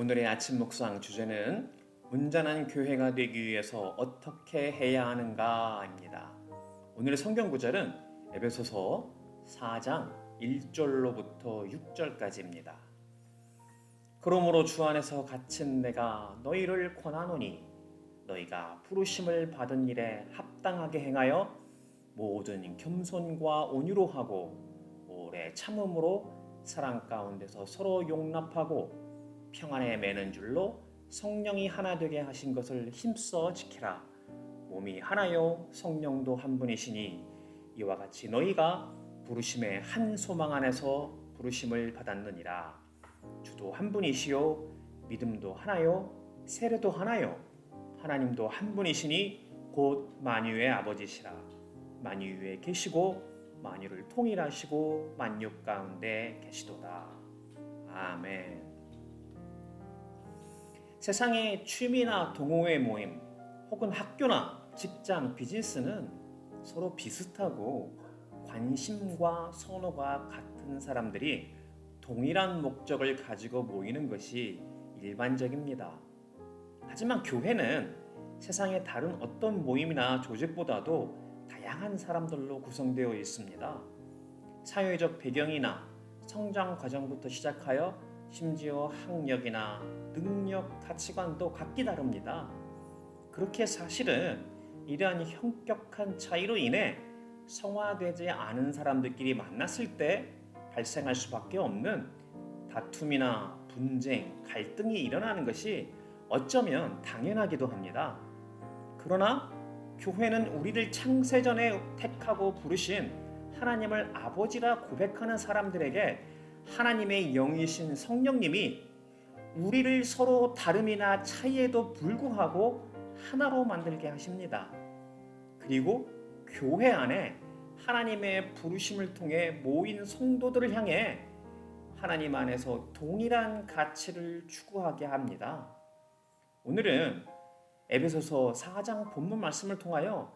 오늘의 아침 묵상 주제는 온전한 교회가 되기 위해서 어떻게 해야 하는가입니다. 오늘의 성경 구절은 에베소서 4장 1절로부터 6절까지입니다. 그러므로 주 안에서 갇힌 내가 너희를 권하노니 너희가 부르심을 받은 일에 합당하게 행하여 모든 겸손과 온유로 하고 오래 참음으로 사랑 가운데서 서로 용납하고 평안에 매는 줄로 성령이 하나 되게 하신 것을 힘써 지키라. 몸이 하나요 성령도 한 분이시니 이와 같이 너희가 부르심의 한 소망 안에서 부르심을 받았느니라. 주도 한 분이시요 믿음도 하나요 세례도 하나요 하나님도 한 분이시니 곧 만유의 아버지시라. 만유 위에 계시고 만유를 통일하시고 만유 가운데 계시도다. 아멘. 세상의 취미나 동호회 모임 혹은 학교나 직장, 비즈니스는 서로 비슷하고 관심과 선호가 같은 사람들이 동일한 목적을 가지고 모이는 것이 일반적입니다. 하지만 교회는 세상의 다른 어떤 모임이나 조직보다도 다양한 사람들로 구성되어 있습니다. 사회적 배경이나 성장 과정부터 시작하여 심지어 학력이나 능력, 가치관도 각기 다릅니다. 그렇게 사실은 이러한 현격한 차이로 인해 성화되지 않은 사람들끼리 만났을 때 발생할 수밖에 없는 다툼이나 분쟁, 갈등이 일어나는 것이 어쩌면 당연하기도 합니다. 그러나 교회는 우리를 창세전에 택하고 부르신 하나님을 아버지라 고백하는 사람들에게 하나님의 영이신 성령님이 우리를 서로 다름이나 차이에도 불구하고 하나로 만들게 하십니다. 그리고 교회 안에 하나님의 부르심을 통해 모인 성도들을 향해 하나님 안에서 동일한 가치를 추구하게 합니다. 오늘은 에베소서 4장 본문 말씀을 통하여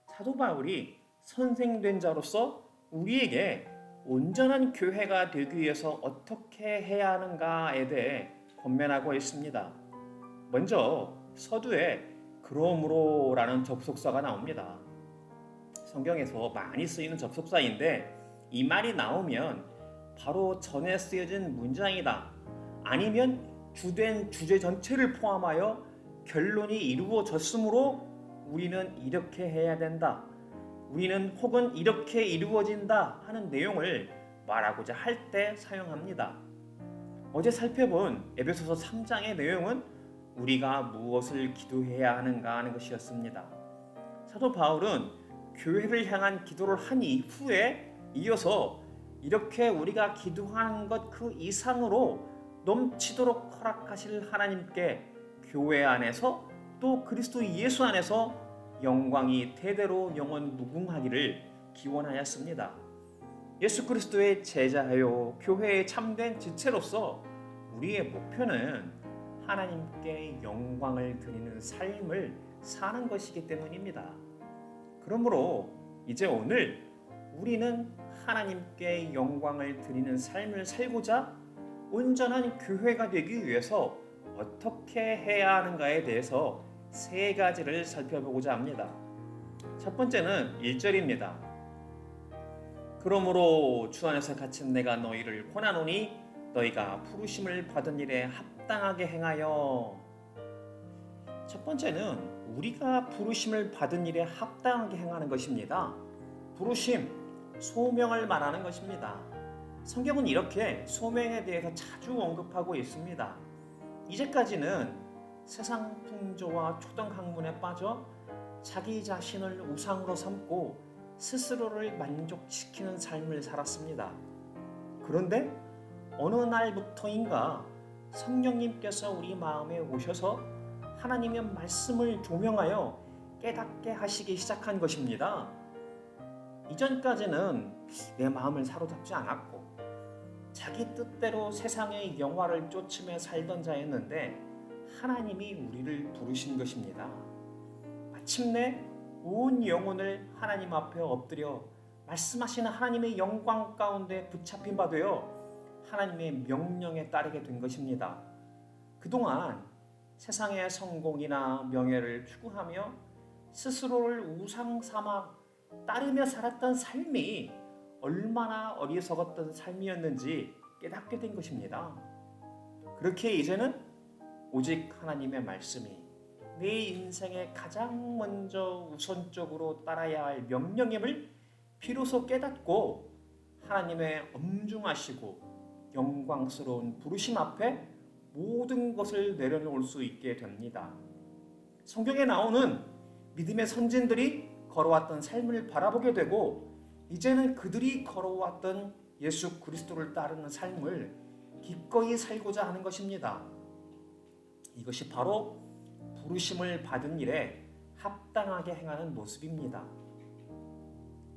사도 바울이 선생된 자로서 우리에게 온전한 교회가 되기 위해서 어떻게 해야 하는가에 대해 권면하고 있습니다. 먼저 서두에 그러므로라는 접속사가 나옵니다. 성경에서 많이 쓰이는 접속사인데 이 말이 나오면 바로 전에 쓰여진 문장이다, 아니면 주된 주제 전체를 포함하여 결론이 이루어졌으므로 우리는 이렇게 해야 된다, 우리는 혹은 이렇게 이루어진다 하는 내용을 말하고자 할 때 사용합니다. 어제 살펴본 에베소서 3장의 내용은 우리가 무엇을 기도해야 하는가 하는 것이었습니다. 사도 바울은 교회를 향한 기도를 한 이후에 이어서 이렇게 우리가 기도하는 것 그 이상으로 넘치도록 허락하실 하나님께 교회 안에서 또 그리스도 예수 안에서 영광이 대대로 영원 무궁하기를 기원하였습니다. 예수 그리스도의 제자하여 교회의 참된 지체로서 우리의 목표는 하나님께 영광을 드리는 삶을 사는 것이기 때문입니다. 그러므로 이제 오늘 우리는 하나님께 영광을 드리는 삶을 살고자 온전한 교회가 되기 위해서 어떻게 해야 하는가에 대해서 세 가지를 살펴보고자 합니다. 첫 번째는 1절입니다. 그러므로 주 안에서 갇힌 내가 너희를 권하노니 너희가 부르심을 받은 일에 합당하게 행하여. 첫 번째는 우리가 부르심을 받은 일에 합당하게 행하는 것입니다. 부르심, 소명을 말하는 것입니다. 성경은 이렇게 소명에 대해서 자주 언급하고 있습니다. 이제까지는 세상 풍조와 초등 학문에 빠져 자기 자신을 우상으로 삼고 스스로를 만족시키는 삶을 살았습니다. 그런데 어느 날부터인가 성령님께서 우리 마음에 오셔서 하나님의 말씀을 조명하여 깨닫게 하시기 시작한 것입니다. 이전까지는 내 마음을 사로잡지 않았고 자기 뜻대로 세상의 영화를 쫓으며 살던 자였는데 하나님이 우리를 부르신 것입니다. 마침내 온 영혼을 하나님 앞에 엎드려 말씀하시는 하나님의 영광 가운데 붙잡힌 바 되어 하나님의 명령에 따르게 된 것입니다. 그동안 세상의 성공이나 명예를 추구하며 스스로를 우상 삼아 따르며 살았던 삶이 얼마나 어리석었던 삶이었는지 깨닫게 된 것입니다. 그렇게 이제는 오직 하나님의 말씀이 내 인생에 가장 먼저 우선적으로 따라야 할 명령임을 비로소 깨닫고 하나님의 엄중하시고 영광스러운 부르심 앞에 모든 것을 내려놓을 수 있게 됩니다. 성경에 나오는 믿음의 선진들이 걸어왔던 삶을 바라보게 되고 이제는 그들이 걸어왔던 예수 그리스도를 따르는 삶을 기꺼이 살고자 하는 것입니다. 이것이 바로 부르심을 받은 일에 합당하게 행하는 모습입니다.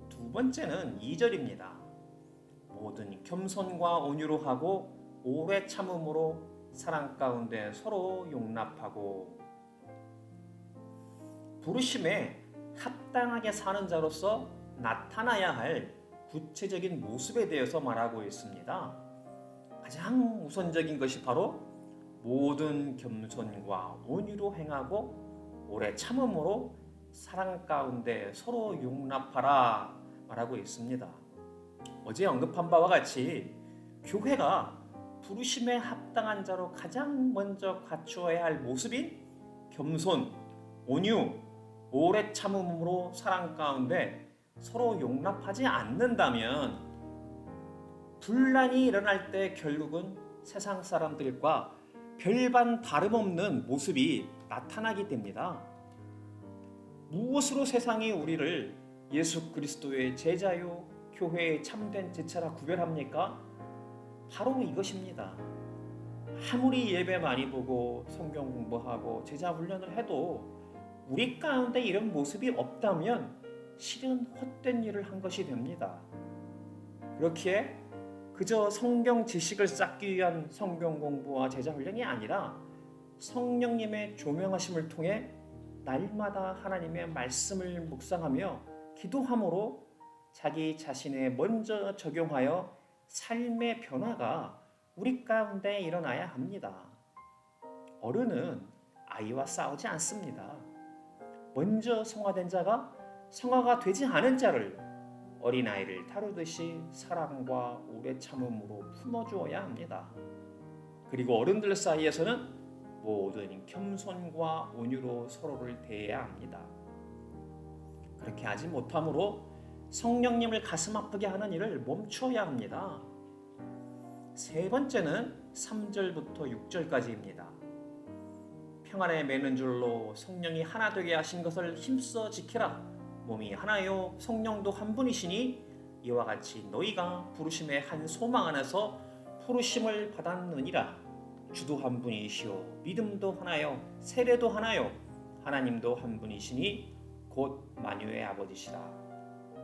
두 번째는 2절입니다. 모든 겸손과 온유로 하고 오래 참음으로 사랑 가운데 서로 용납하고. 부르심에 합당하게 사는 자로서 나타나야 할 구체적인 모습에 대해서 말하고 있습니다. 가장 우선적인 것이 바로 모든 겸손과 온유로 행하고 오래 참음으로 사랑 가운데 서로 용납하라 말하고 있습니다. 어제 언급한 바와 같이 교회가 부르심에 합당한 자로 가장 먼저 갖추어야 할 모습인 겸손, 온유, 오래 참음으로 사랑 가운데 서로 용납하지 않는다면 분란이 일어날 때 결국은 세상 사람들과 별반 다름없는 모습이 나타나게 됩니다. 무엇으로 세상이 우리를 예수 그리스도의 제자요 교회의 참된 제자라 구별합니까? 바로 이것입니다. 아무리 예배 많이 보고 성경 공부하고 제자 훈련을 해도 우리 가운데 이런 모습이 없다면 실은 헛된 일을 한 것이 됩니다. 그렇기에 그저 성경 지식을 쌓기 위한 성경 공부와 제자 훈련이 아니라 성령님의 조명하심을 통해 날마다 하나님의 말씀을 묵상하며 기도함으로 자기 자신에 먼저 적용하여 삶의 변화가 우리 가운데 일어나야 합니다. 어른은 아이와 싸우지 않습니다. 먼저 성화된 자가 성화가 되지 않은 자를 어린아이를 다루듯이 사랑과 오래 참음으로 품어주어야 합니다. 그리고 어른들 사이에서는 모든 겸손과 온유로 서로를 대해야 합니다. 그렇게 하지 못함으로 성령님을 가슴 아프게 하는 일을 멈추어야 합니다. 세 번째는 3절부터 6절까지입니다. 평안에 매는 줄로 성령이 하나 되게 하신 것을 힘써 지키라. 몸이 하나요 성령도 한 분이시니 이와 같이 너희가 부르심의 한 소망 안에서 부르심을 받았느니라. 주도 한 분이시오 믿음도 하나요 세례도 하나요 하나님도 한 분이시니 곧 만유의 아버지시라.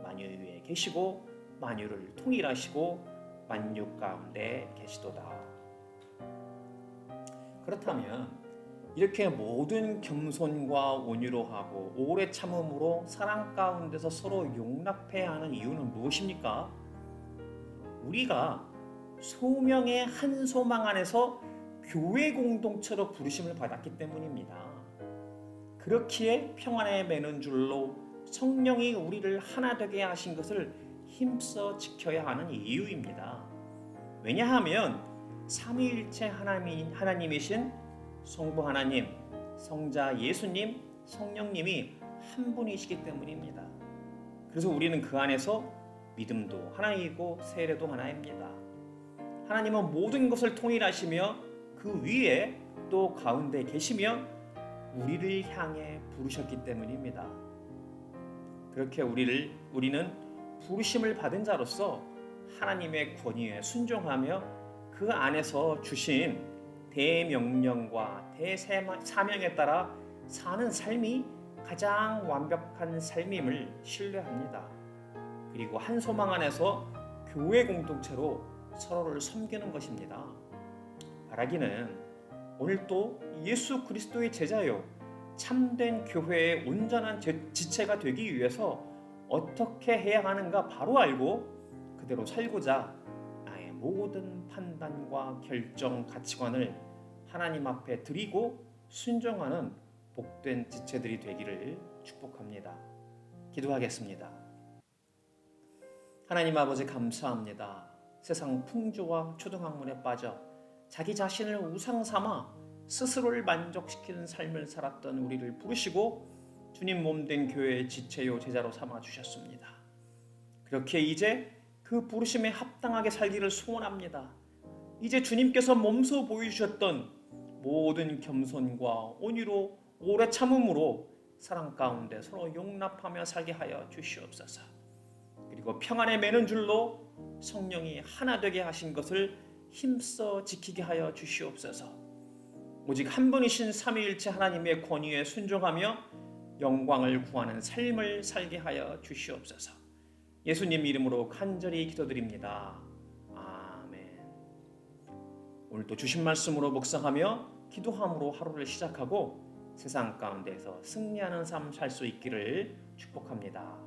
만유 위에 계시고 만유를 통일하시고 만유 가운데 계시도다. 그렇다면 이렇게 모든 겸손과 온유로 하고 오래 참음으로 사랑 가운데서 서로 용납해야 하는 이유는 무엇입니까? 우리가 소명의 한 소망 안에서 교회 공동체로 부르심을 받았기 때문입니다. 그렇기에 평안에 매는 줄로 성령이 우리를 하나 되게 하신 것을 힘써 지켜야 하는 이유입니다. 왜냐하면 삼위일체 하나님이신 성부 하나님, 성자 예수님, 성령님이 한 분이시기 때문입니다. 그래서 우리는 그 안에서 믿음도 하나이고 세례도 하나입니다. 하나님은 모든 것을 통일하시며 그 위에 또 가운데 계시며 우리를 향해 부르셨기 때문입니다. 그렇게 우리는 부르심을 받은 자로서 하나님의 권위에 순종하며 그 안에서 주신 대명령과 대사명에 따라 사는 삶이 가장 완벽한 삶임을 신뢰합니다. 그리고 한 소망 안에서 교회 공동체로 서로를 섬기는 것입니다. 바라기는 오늘도 예수 그리스도의 제자요 참된 교회의 온전한 지체가 되기 위해서 어떻게 해야 하는가 바로 알고 그대로 살고자 나의 모든 판단과 결정, 가치관을 하나님 앞에 드리고 순종하는 복된 지체들이 되기를 축복합니다. 기도하겠습니다. 하나님 아버지 감사합니다. 세상 풍조와 초등학문에 빠져 자기 자신을 우상 삼아 스스로를 만족시키는 삶을 살았던 우리를 부르시고 주님 몸된 교회의 지체요 제자로 삼아 주셨습니다. 그렇게 이제 그 부르심에 합당하게 살기를 소원합니다. 이제 주님께서 몸소 보여주셨던 모든 겸손과 온유로 오래 참음으로 사랑 가운데 서로 용납하며 살게 하여 주시옵소서. 그리고 평안에 매는 줄로 성령이 하나 되게 하신 것을 힘써 지키게 하여 주시옵소서. 오직 한 분이신 삼위일체 하나님의 권위에 순종하며 영광을 구하는 삶을 살게 하여 주시옵소서. 예수님 이름으로 간절히 기도드립니다. 아멘. 오늘도 주신 말씀으로 묵상하며 기도함으로 하루를 시작하고 세상 가운데서 승리하는 삶 살 수 있기를 축복합니다.